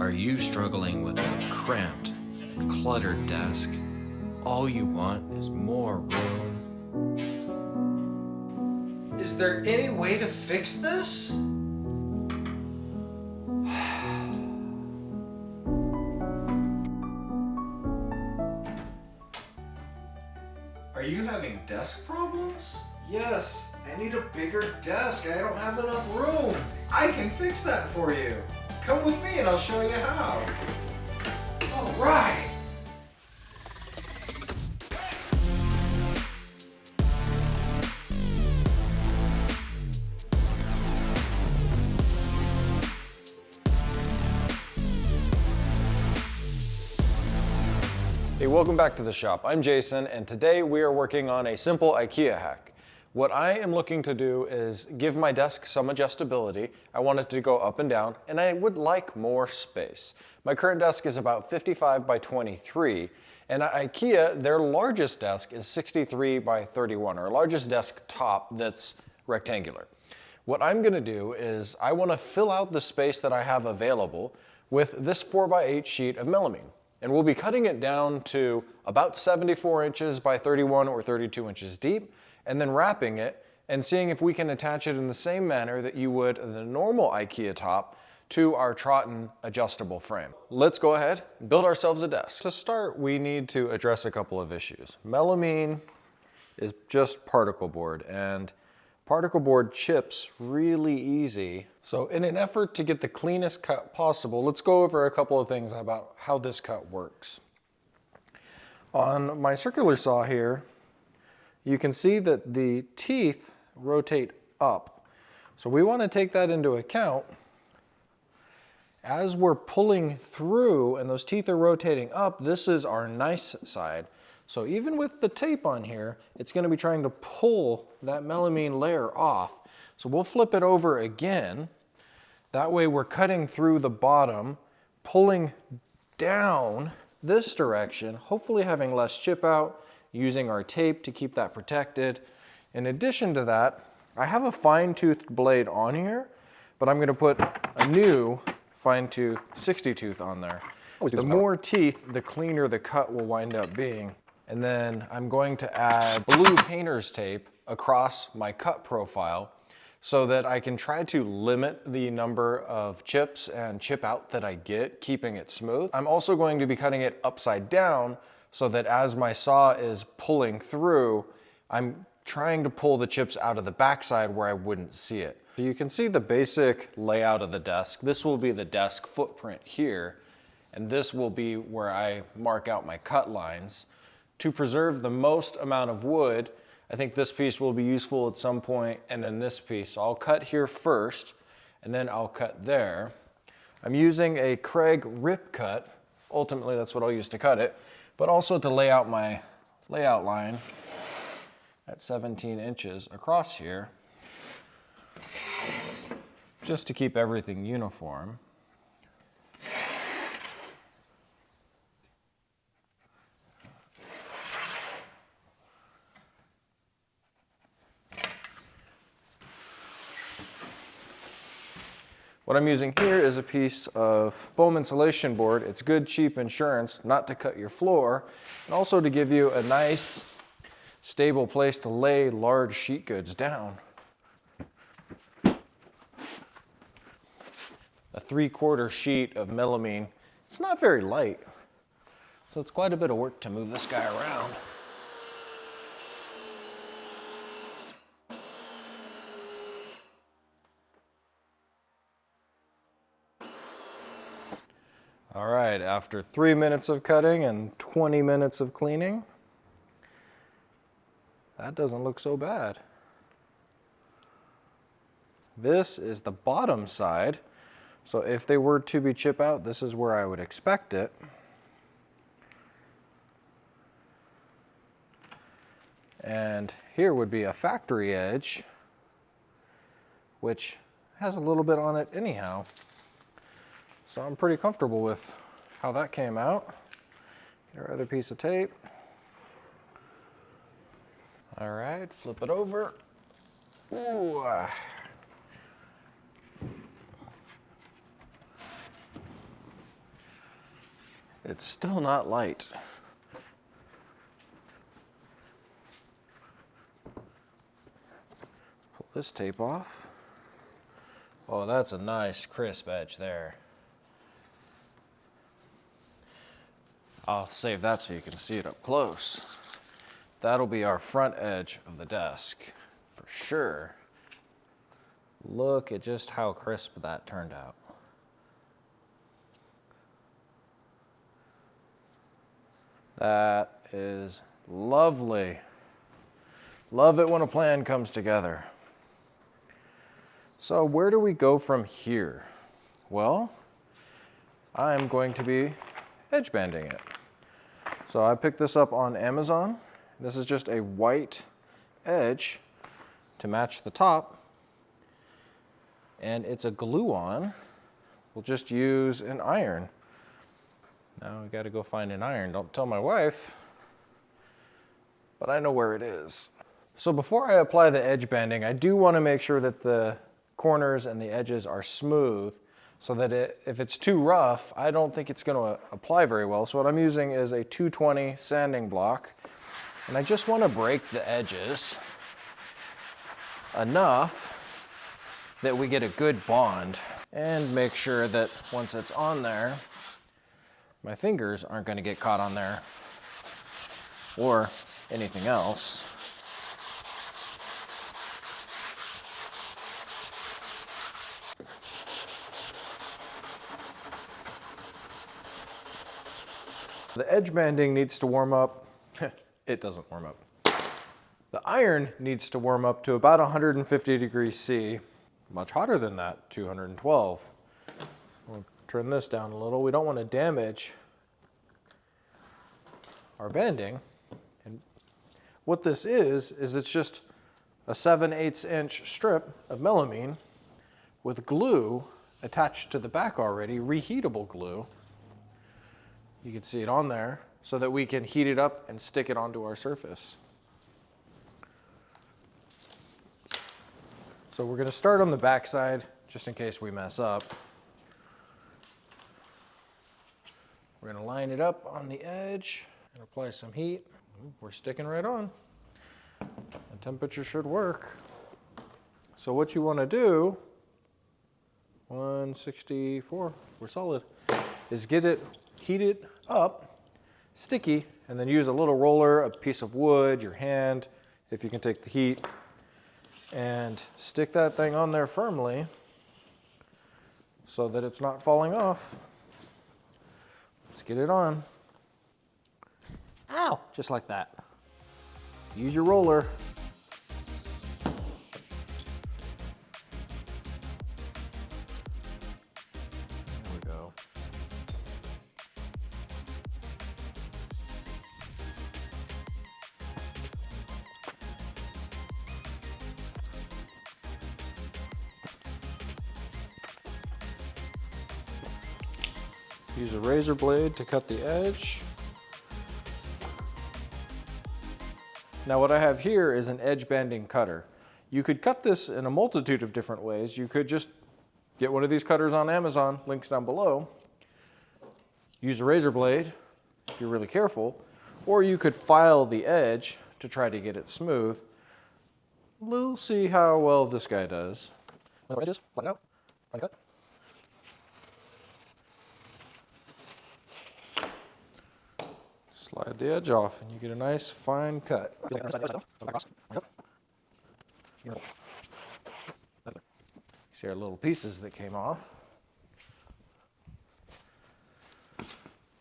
Are you struggling with a cramped, cluttered desk? All you want is more room. Is there any way to fix this? Are you having desk problems? Yes, I need a bigger desk. I don't have enough room. I can fix that for you. Come with me and I'll show you how. All right. Hey, welcome back to the shop. I'm Jason, and today we are working on a simple Ikea hack. What I am looking to do is give my desk some adjustability. I want it to go up and down, and I would like more space. My current desk is about 55 by 23, and at Ikea, their largest desk is 63 by 31, or largest desk top that's rectangular. What I'm gonna do is I wanna fill out the space that I have available with this 4x8 sheet of melamine. And we'll be cutting it down to about 74 inches by 31 or 32 inches deep, and then wrapping it and seeing if we can attach it in the same manner that you would the normal Ikea top to our Trotten adjustable frame. Let's go ahead and build ourselves a desk. To start, we need to address a couple of issues. Melamine is just particle board, and particle board chips really easy. So in an effort to get the cleanest cut possible, let's go over a couple of things about how this cut works. On my circular saw here, you can see that the teeth rotate up. So we want to take that into account as we're pulling through and those teeth are rotating up. This is our nice side. So even with the tape on here, it's going to be trying to pull that melamine layer off. So we'll flip it over again. That way we're cutting through the bottom, pulling down this direction, hopefully having less chip out, using our tape to keep that protected. In addition to that, I have a fine-toothed blade on here, but I'm going to put a new fine-tooth 60-tooth on there. The more teeth, the cleaner the cut will wind up being. And then I'm going to add blue painter's tape across my cut profile so that I can try to limit the number of chips and chip out that I get, keeping it smooth. I'm also going to be cutting it upside down so that as my saw is pulling through, I'm trying to pull the chips out of the backside where I wouldn't see it. So you can see the basic layout of the desk. This will be the desk footprint here, and this will be where I mark out my cut lines. To preserve the most amount of wood, I think this piece will be useful at some point, and then this piece. So I'll cut here first, and then I'll cut there. I'm using a Craig rip cut. Ultimately, that's what I'll use to cut it, but also to lay out my layout line at 17 inches across here, just to keep everything uniform. What I'm using here is a piece of foam insulation board. It's good, cheap insurance not to cut your floor, and also to give you a nice, stable place to lay large sheet goods down. A 3/4 sheet of melamine. It's not very light, so it's quite a bit of work to move this guy around. All right, after 3 minutes of cutting and 20 minutes of cleaning, that doesn't look so bad. This is the bottom side, so if they were to be chip out, this is where I would expect it. And here would be a factory edge, which has a little bit on it anyhow. So I'm pretty comfortable with how that came out. Get our other piece of tape. All right, flip it over. Ooh. It's still not light. Pull this tape off. Oh, that's a nice crisp edge there. I'll save that so you can see it up close. That'll be our front edge of the desk for sure. Look at just how crisp that turned out. That is lovely. Love it when a plan comes together. So where do we go from here? Well, I'm going to be edge banding it. So I picked this up on Amazon. This is just a white edge to match the top. And it's a glue-on. We'll just use an iron. Now we got to go find an iron. Don't tell my wife, but I know where it is. So before I apply the edge banding, I do want to make sure that the corners and the edges are smooth so that if it's too rough, I don't think it's going to apply very well. So what I'm using is a 220 sanding block, and I just want to break the edges enough that we get a good bond and make sure that once it's on there, my fingers aren't going to get caught on there or anything else. The edge banding needs to warm up. It doesn't warm up. The iron needs to warm up to about 150 degrees C, much hotter than that, 212. We'll turn this down a little. We don't want to damage our banding. And what this is it's just a 7/8 inch strip of melamine with glue attached to the back already, reheatable glue. You can see it on there so that we can heat it up and stick it onto our surface. So we're going to start on the back side just in case we mess up. We're going to line it up on the edge and apply some heat. We're sticking right on. The temperature should work. So what you want to do, 164, we're solid, is get it heated up, sticky, and then use a little roller, a piece of wood, your hand, if you can take the heat, and stick that thing on there firmly so that it's not falling off. Let's get it on. Ow! Just like that. Use your roller. There we go. Use a razor blade to cut the edge. Now what I have here is an edge banding cutter. You could cut this in a multitude of different ways. You could just get one of these cutters on Amazon, links down below. Use a razor blade if you're really careful, or you could file the edge to try to get it smooth. We'll see how well this guy does. Edges, flatten out, fine cut. Slide the edge off and you get a nice fine cut. See our little pieces that came off.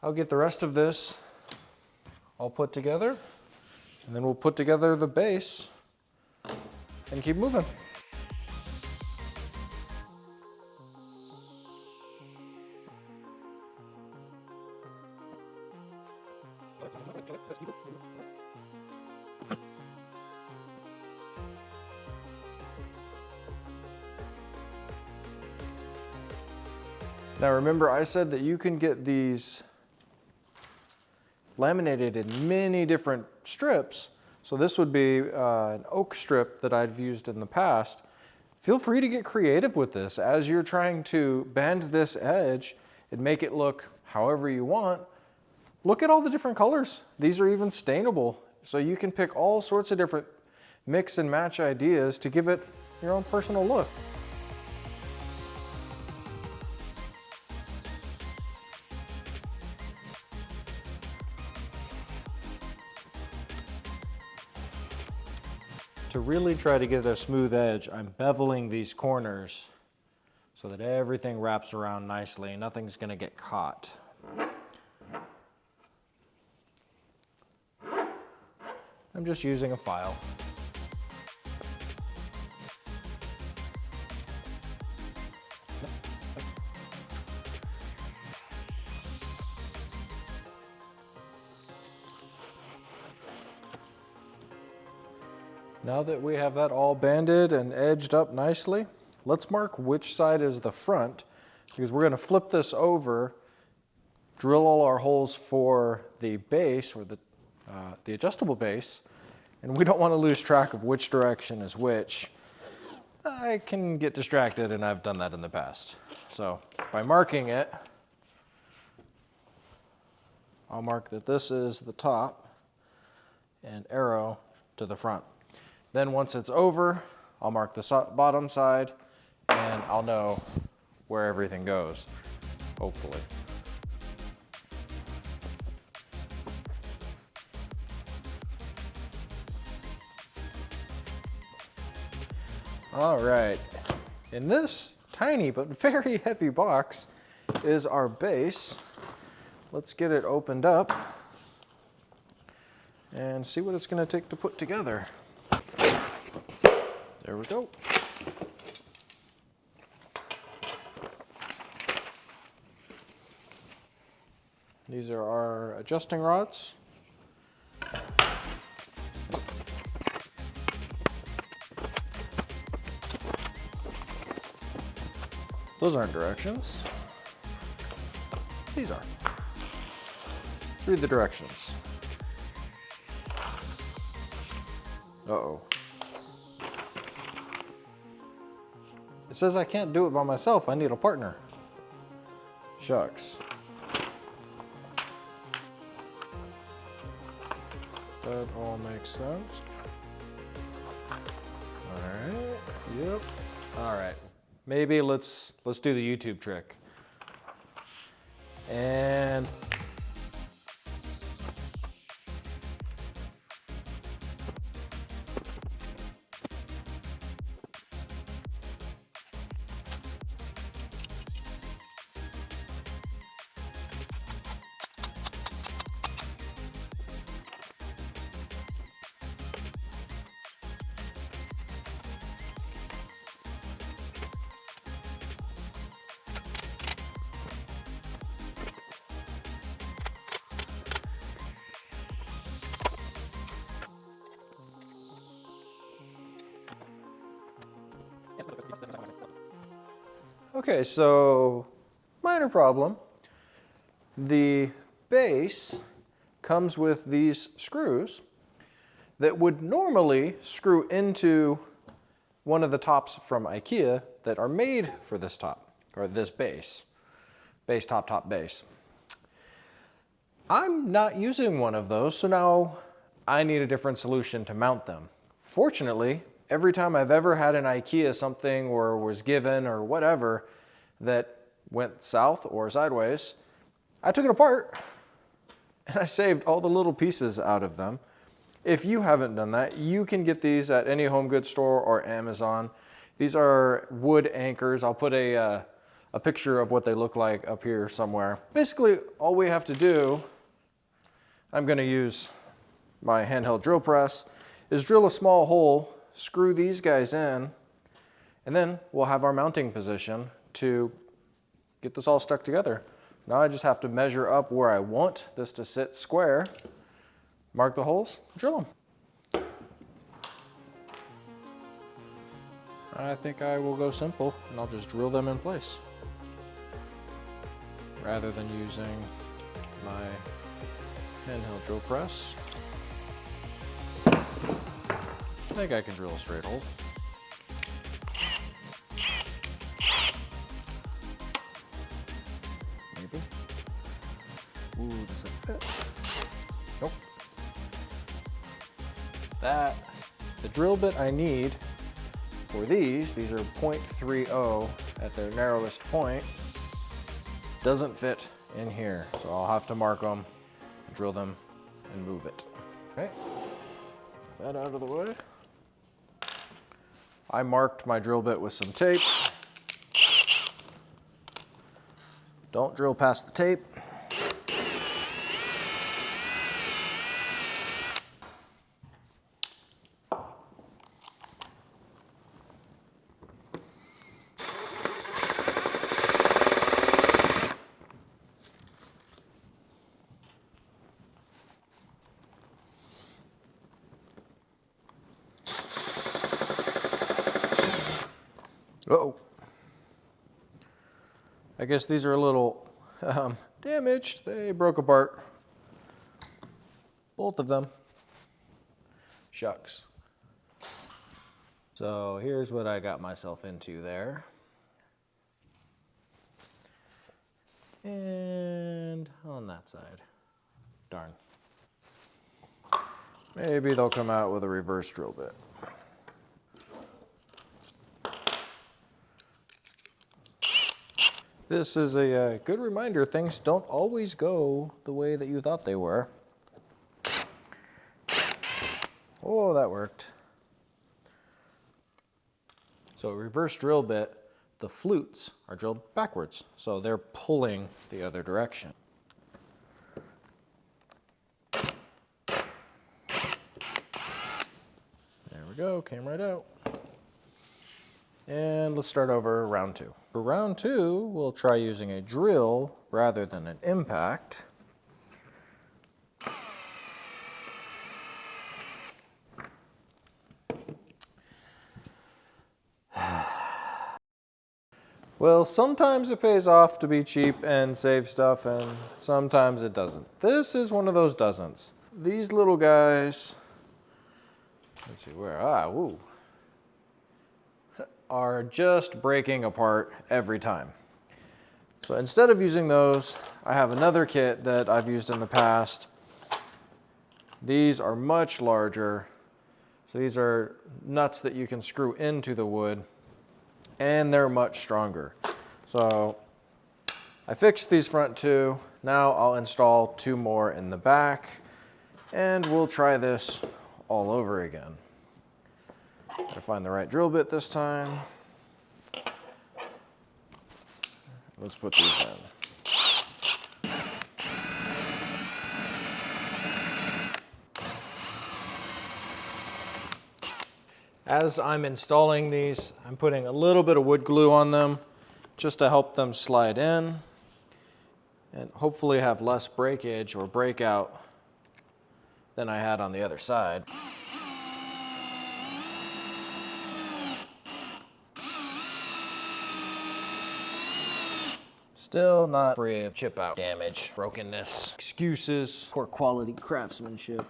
I'll get the rest of this all put together, and then we'll put together the base and keep moving. Now remember, I said that you can get these laminated in many different strips. So this would be an oak strip that I've used in the past. Feel free to get creative with this as you're trying to bend this edge and make it look however you want. Look at all the different colors. These are even stainable. So you can pick all sorts of different mix and match ideas to give it your own personal look. To really try to get a smooth edge, I'm beveling these corners so that everything wraps around nicely. Nothing's going to get caught. I'm just using a file. Now that we have that all banded and edged up nicely, let's mark which side is the front, because we're going to flip this over, drill all our holes for the base, or the adjustable base, and we don't want to lose track of which direction is which. I can get distracted, and I've done that in the past. So by marking it, I'll mark that this is the top and arrow to the front. Then once it's over, I'll mark the bottom side, and I'll know where everything goes, hopefully. All right, in this tiny but very heavy box is our base. Let's get it opened up and see what it's going to take to put together. There we go. These are our adjusting rods. Those aren't directions. These are. Let's read the directions. Uh-oh. It says I can't do it by myself. I need a partner. Shucks. That all makes sense. All right. Yep. All right. Maybe let's do the YouTube trick. And okay, so minor problem. The base comes with these screws that would normally screw into one of the tops from Ikea that are made for this top, or this base. Base, top, top, base. I'm not using one of those, so now I need a different solution to mount them. Fortunately, every time I've ever had an Ikea something or was given or whatever that went south or sideways, I took it apart and I saved all the little pieces out of them. If you haven't done that, you can get these at any home goods store or Amazon. These are wood anchors. I'll put a picture of what they look like up here somewhere. Basically, all we have to do, I'm going to use my handheld drill press, is drill a small hole, screw these guys in, and then we'll have our mounting position to get this all stuck together. Now I just have to measure up where I want this to sit square, mark the holes, drill them. I think I will go simple and I'll just drill them in place rather than using my handheld drill press. I think I can drill a straight hole. Maybe. Ooh, does it fit? Nope. That, the drill bit I need for these are 0.30 at their narrowest point, doesn't fit in here. So I'll have to mark them, drill them, and move it. Okay, that out of the way. I marked my drill bit with some tape. Don't drill past the tape. Uh-oh. I guess these are a little damaged. They broke apart. Both of them. Shucks. So here's what I got myself into there. And on that side. Darn. Maybe they'll come out with a reverse drill bit. This is a good reminder, things don't always go the way that you thought they were. Oh, that worked. So a reverse drill bit, the flutes are drilled backwards, so they're pulling the other direction. There we go, came right out. And let's start over round 2. For round 2, we'll try using a drill rather than an impact. Well, sometimes it pays off to be cheap and save stuff, and sometimes it doesn't. This is one of those doesn'ts. These little guys, let's see where, woo, are just breaking apart every time. So instead of using those, I have another kit that I've used in the past. These are much larger. So these are nuts that you can screw into the wood, and they're much stronger. So I fixed these front 2. Now I'll install 2 more in the back, and we'll try this all over again. Gotta find the right drill bit this time. Let's put these in. As I'm installing these, I'm putting a little bit of wood glue on them just to help them slide in and hopefully have less breakage or breakout than I had on the other side. Still not free of chip out damage, brokenness, excuses, poor quality craftsmanship.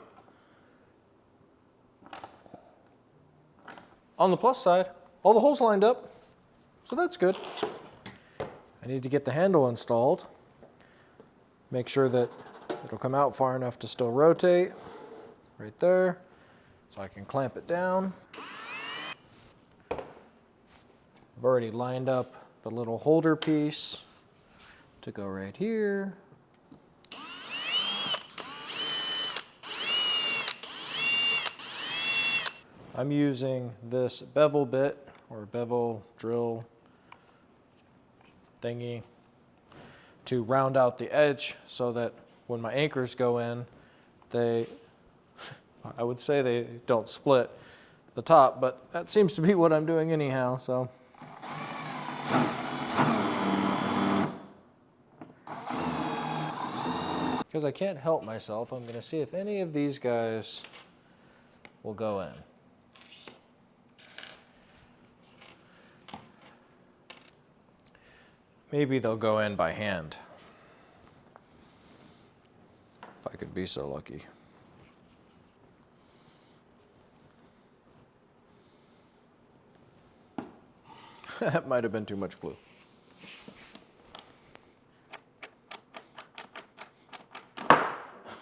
On the plus side, all the holes lined up, so that's good. I need to get the handle installed. Make sure that it'll come out far enough to still rotate, right there, so I can clamp it down. I've already lined up the little holder piece to go right here. I'm using this bevel bit or bevel drill thingy to round out the edge so that when my anchors go in, I would say they don't split the top, but that seems to be what I'm doing anyhow, so. Because I can't help myself, I'm gonna see if any of these guys will go in. Maybe they'll go in by hand. If I could be so lucky. That might have been too much glue.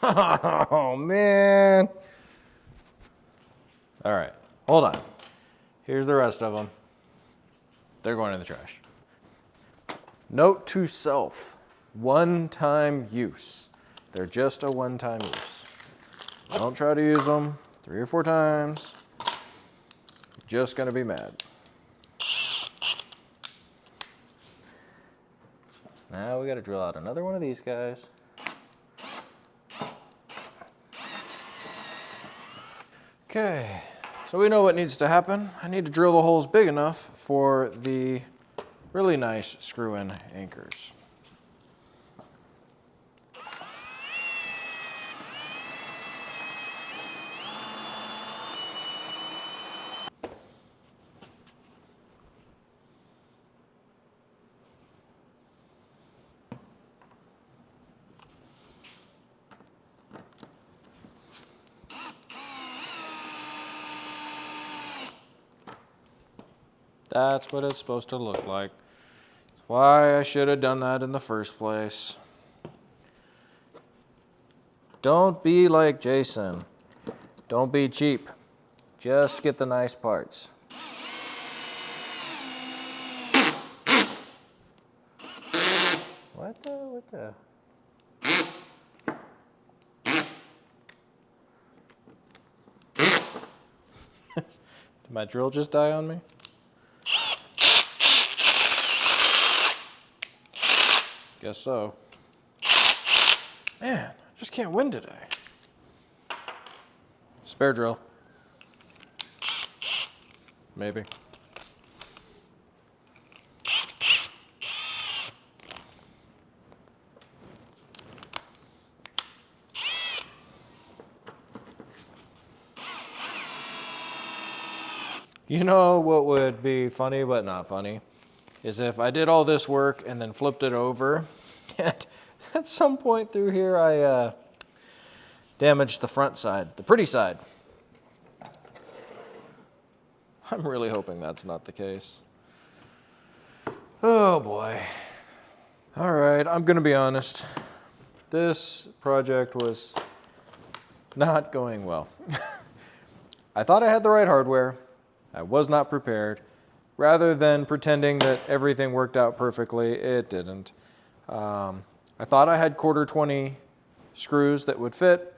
Oh, man. All right, hold on. Here's the rest of them. They're going in the trash. Note to self, one-time use. They're just a one-time use. Don't try to use them 3 or 4 times. You're just gonna be mad. Now we gotta drill out another one of these guys. Okay, so we know what needs to happen. I need to drill the holes big enough for the really nice screw-in anchors. That's what it's supposed to look like. That's why I should have done that in the first place. Don't be like Jason. Don't be cheap. Just get the nice parts. What the? Did my drill just die on me? Guess so. Man, I just can't win today. Spare drill. Maybe. You know what would be funny but not funny is if I did all this work and then flipped it over and at some point through here I damaged the front side, the pretty side. I'm really hoping that's not the case. Oh boy. All right, I'm gonna be honest. This project was not going well. I thought I had the right hardware. I was not prepared. Rather than pretending that everything worked out perfectly, it didn't. I thought I had 1/4-20 screws that would fit.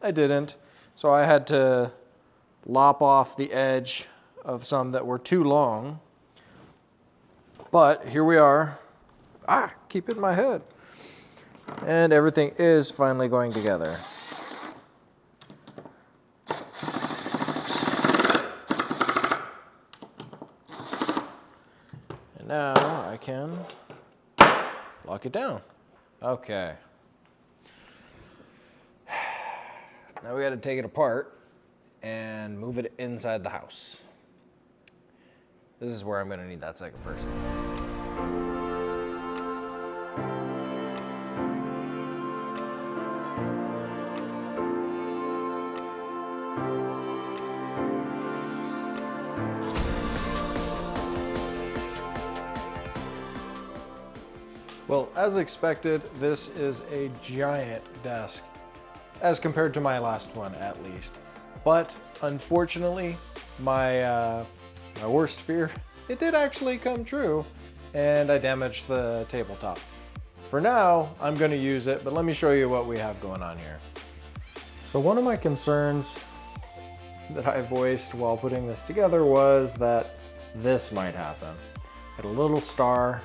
I didn't. So I had to lop off the edge of some that were too long. But here we are. Keep it in my head. And everything is finally going together. Now I can lock it down. Okay. Now we got to take it apart and move it inside the house. This is where I'm going to need that second person. Well, as expected, this is a giant desk, as compared to my last one at least. But unfortunately, my worst fear, it did actually come true, and I damaged the tabletop. For now, I'm gonna use it, but let me show you what we have going on here. So one of my concerns that I voiced while putting this together was that this might happen. Had a little star.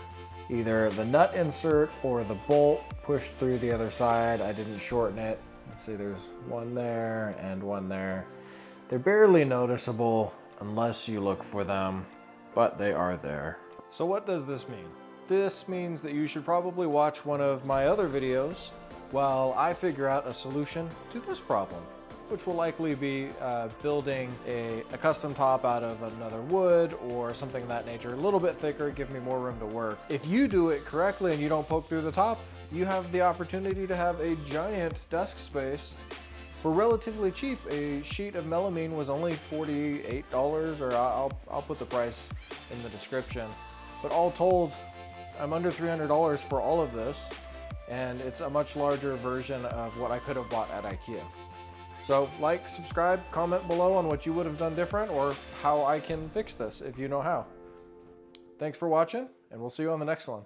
Either the nut insert or the bolt pushed through the other side. I didn't shorten it. Let's see, there's one there and one there. They're barely noticeable unless you look for them, but they are there. So what does this mean? This means that you should probably watch one of my other videos while I figure out a solution to this problem, which will likely be building a custom top out of another wood or something of that nature, a little bit thicker, give me more room to work. If you do it correctly and you don't poke through the top, you have the opportunity to have a giant desk space for relatively cheap. A sheet of melamine was only $48, or I'll put the price in the description. But all told, I'm under $300 for all of this. and it's a much larger version of what I could have bought at Ikea. So like, subscribe, comment below on what you would have done different or how I can fix this if you know how. Thanks for watching, and we'll see you on the next one.